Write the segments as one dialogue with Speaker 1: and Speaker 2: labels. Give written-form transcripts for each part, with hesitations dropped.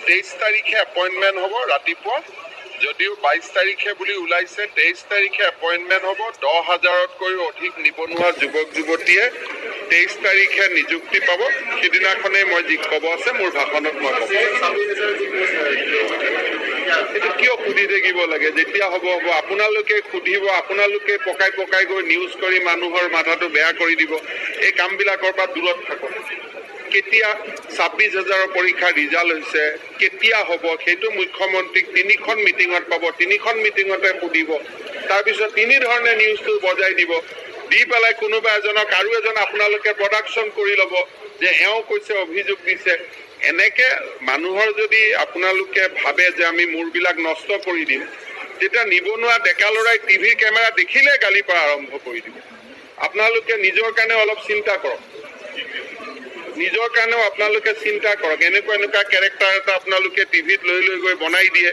Speaker 1: 23 তাৰিখে এপইণ্টমেণ্ট হ'ব ৰাতিপুৱা যদিও 22 তাৰিখে বুলি ওলাইছে 23 তাৰিখে এপইণ্টমেণ্ট হ'ব 10,000তকৈও অধিক নিবনুৱা যুৱক যুৱতীয়ে 23 তাৰিখে নিযুক্তি পাব সিদিনাখনেই মই যি ক'ব আছে মোৰ ভাষণত মই ক'ব এইটো কিয় সুধি থাকিব লাগে যেতিয়া হ'ব হ'ব আপোনালোকে সুধিব আপোনালোকে পকাই পকাই গৈ নিউজ কৰি মানুহৰ মাথাটো বেয়া কৰি দিব এই কামবিলাকৰ পৰা দূৰত থাকক কেতিয়া 26,000 পৰীক্ষা ৰিজাল্ট হৈছে কেতিয়া হ'ব সেইটো মুখ্যমন্ত্ৰীক 3খন মিটিঙত পাব 3খন মিটিঙতে সুধিব তাৰপিছত 3 ধৰণে নিউজটো বজাই দিব দি পেলাই কোনোবা এজনক আৰু এজন আপোনালোকে প্ৰডাকশ্যন কৰি ল'ব যে এওঁ কৈছে অভিযোগ দিছে এনেকে মানুহৰ যদি আপোনালোকে ভাবে যে আমি মূৰবিলাক নষ্ট কৰি দিম তেতিয়া নিবনুৱা ডেকা ল'ৰাই টিভিৰ কেমেৰা দেখিলে গালি পৰা আৰম্ভ কৰি দিব আপোনালোকে নিজৰ কাৰণে অলপ চিন্তা কৰক নিজৰ কাৰণেও আপোনালোকে চিন্তা কৰক এনেকুৱা কেৰেক্টাৰ এটা আপোনালোকে টিভিত লৈ গৈ বনাই দিয়ে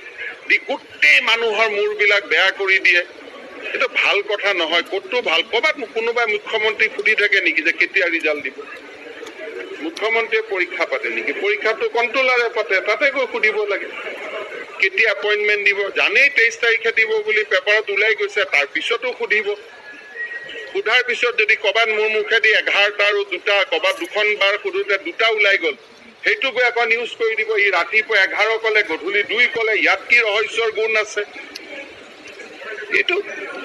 Speaker 1: দি গোটেই মানুহৰ মূৰবিলাক বেয়া কৰি দিয়ে এইটো ভাল কথা নহয় ক'তো ভাল ক'ৰবাত কোনোবাই মুখ্যমন্ত্ৰী সুধি থাকে নেকি যে কেতিয়া ৰিজাল্ট দিব মুখ্যমন্ত্ৰীয়ে পৰীক্ষা পাতে নেকি পৰীক্ষাটো কণ্ট্ৰলাৰে পাতে তাতে গৈ সুধিব লাগে কেতিয়া এপইণ্টমেণ্ট দিব জানেই 23 তাৰিখে দিব বুলি পেপাৰত ওলাই গৈছে তাৰপিছতো সুধিব সোধাৰ পিছত যদি ক'ৰবাত মোৰ মুখেদি 11টা আৰু 2টা ক'ৰবাত 2খন বাৰ সোধোতে 2টা ওলাই গ'ল সেইটো গৈ আকৌ নিউজ কৰি দিব ই ৰাতিপুৱা 11 ক'লে গধূলি 2 ক'লে ইয়াত কি ৰহস্যৰ গুণ আছে এইটো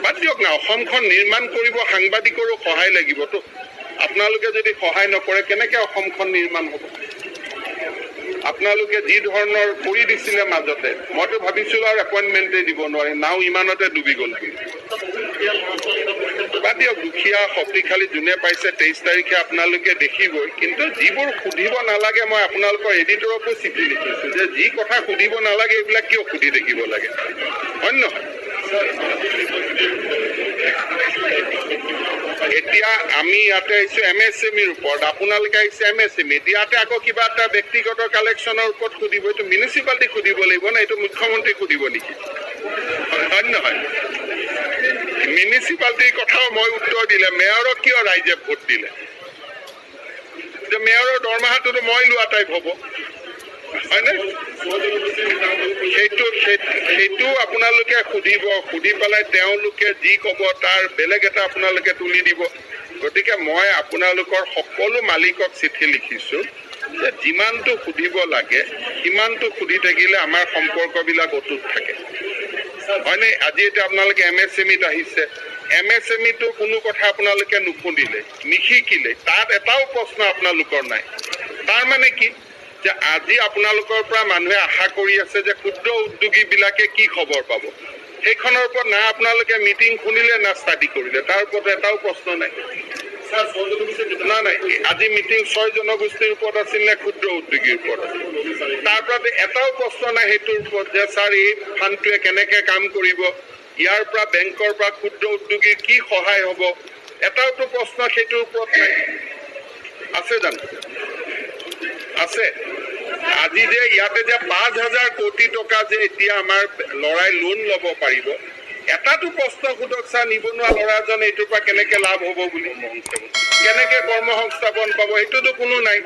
Speaker 1: বাদ দিয়ক না অসমখন নিৰ্মাণ কৰিব সাংবাদিকৰো সহায় লাগিবতো আপোনালোকে যদি সহায় নকৰে কেনেকৈ অসমখন নিৰ্মাণ হ'ব আপোনালোকে যি ধৰণৰ কৰি দিছিলে মাজতে মইতো ভাবিছিলোঁ আৰু এপইণ্টমেণ্টেই দিব নোৱাৰি নাও ইমানতে ডুবি গ'ল বাদ দিয়ক দুখীয়া শক্তিশালী যোনে পাইছে 23 তাৰিখে আপোনালোকে দেখিবই কিন্তু যিবোৰ সুধিব নালাগে মই আপোনালোকৰ এডিটৰকো চিঠি লিখিছোঁ যে যি কথা সুধিব নালাগে এইবিলাক কিয় সুধি থাকিব লাগে হয় নহয় এতিয়া আমি ইয়াতে আহিছোঁ MSMEৰ ওপৰত আপোনালোকে আহিছে MSME ইয়াতে আকৌ কিবা এটা ব্যক্তিগত কালেকশ্যনৰ ওপৰত সুধিব এইটো মিউনিচিপালিটি সুধিব লাগিব না এইটো মুখ্যমন্ত্ৰীক সুধিব নেকি হয় নহয় মিউনিচিপালিটিৰ কথাও মই উত্তৰ দিলে মেয়ৰক কিয় ৰাইজে ভোট দিলে যে মেয়ৰৰ দৰমহাটোতো মই লোৱা টাইপ হ'ব হয়নে সেইটো আপোনালোকে সুধিব সুধি পেলাই তেওঁলোকে যি ক'ব তাৰ বেলেগ এটা আপোনালোকে তুলি দিব গতিকে মই আপোনালোকৰ সকলো মালিকক চিঠি লিখিছোঁ যে যিমানটো সুধিব লাগে সিমানটো সুধি থাকিলে আমাৰ সম্পৰ্কবিলাক অটুট থাকে হয়নে আজি এতিয়া আপোনালোকে MSMEত আহিছে MSMEটো কোনো কথা আপোনালোকে নুশুনিলে নিশিকিলে তাত এটাও প্ৰশ্ন আপোনালোকৰ নাই তাৰ মানে কি যে আজি আপোনালোকৰ পৰা মানুহে আশা কৰি আছে যে ক্ষুদ্ৰ উদ্যোগীবিলাকে কি খবৰ পাব সেইখনৰ ওপৰত না আপোনালোকে মিটিং শুনিলে না ষ্টাডি কৰিলে তাৰ ওপৰত এটাও প্ৰশ্ন নাই নাই আজি মিটিং 6 জনগোষ্ঠীৰ ওপৰত আছিল নে ক্ষুদ্ৰ উদ্যোগীৰ ওপৰত তাৰ পৰা এটাও প্ৰশ্ন নাই সেইটোৰ ওপৰত যে ছাৰ এই ফাণ্ডটোৱে কেনেকৈ কাম কৰিব ইয়াৰ পৰা বেংকৰ পৰা ক্ষুদ্ৰ উদ্যোগীৰ কি সহায় হ'ব এটাওতো প্ৰশ্ন সেইটোৰ ওপৰত নাই আছে জানো আছে আজি যে ইয়াতে যে 5,000 কোটি টকা যে এতিয়া আমাৰ ল'ৰাই লোন ল'ব পাৰিব এটাতো প্ৰশ্ন সোধক ছাৰ নিবনুৱা ল'ৰাজন এইটোৰ পৰা কেনেকৈ লাভ হ'ব বুলি কেনেকৈ কৰ্মসংস্থাপন পাব সেইটোতো কোনো নাই